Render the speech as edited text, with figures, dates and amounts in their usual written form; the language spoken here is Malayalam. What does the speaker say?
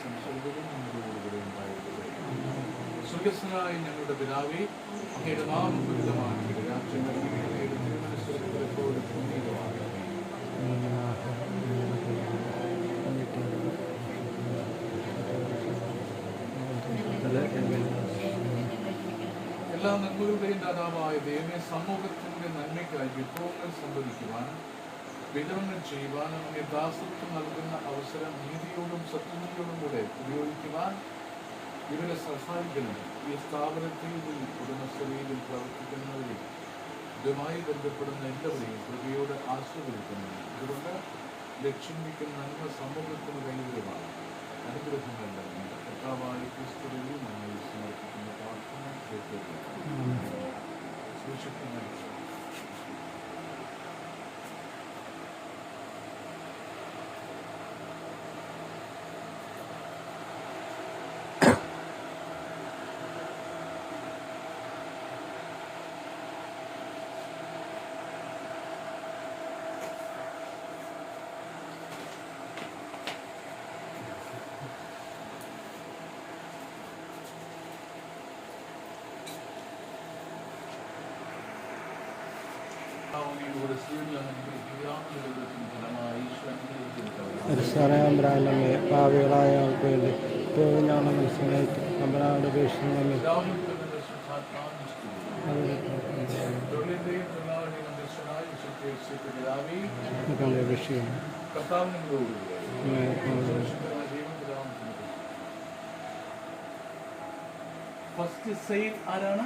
സംസർഗവും നമ്മളോടുകൂടെ ഉണ്ടായിരിക്കട്ടെ. സ്വർഗസ്ഥനായ ഞങ്ങളുടെ പിതാവേ, അങ്ങയുടെ നാമം പൂജിതമാകട്ടെ. രാജ്യം വരണമേ. അങ്ങയുടെ തിരുമനസ്സ് സ്വർഗ്ഗത്തിലെപ്പോലെ ഭൂമിയിലുമാകണമേ. എല്ലാ നന്മകളുടെയും ദാതാവായ ദൈവമേ, സമൂഹത്തിന്റെ നന്മയ്ക്കായി വിഭവങ്ങൾ സംഭവിക്കുവാൻ, വിതരണം ചെയ്യുവാനും അങ്ങേ ദാസത്വം നൽകുന്ന അവസരം നീതിയോടും സത്യനീതിയോടും കൂടെ ഉപയോഗിക്കുവാൻ ഇവരെ സഹായിക്കണം. ഈ സ്ഥാപനത്തിൽ ഉടമസ്ഥതയിലും പ്രവർത്തിക്കുന്നവരെയും ഇതുമായി ബന്ധപ്പെടുന്ന എല്ലാവരെയും കൃപയോട് ആശ്രയിക്കുന്നു. ഇതുകൊണ്ട് ലക്ഷ്യം വയ്ക്കുന്ന നന്മ സമൂഹത്തിന് കൈവരുമാണ്. അനുഗ്രഹങ്ങളെല്ലാം കർത്താവായ ക്രിസ്തുവിൽ നമ്മൾ സമർപ്പിക്കുന്ന പ്രാർത്ഥന സൂക്ഷിക്കുന്ന പരിസരമ്പരാനമേ, പാവികളായ ആൾക്ക് വേണ്ടി ഇപ്പോൾ ഞങ്ങളുടെ മനസ്സിലായിട്ട് അമ്പരാളുടെ പേശിനമേ ഫസ്റ്റ് സെയിൽ ആരാണ്?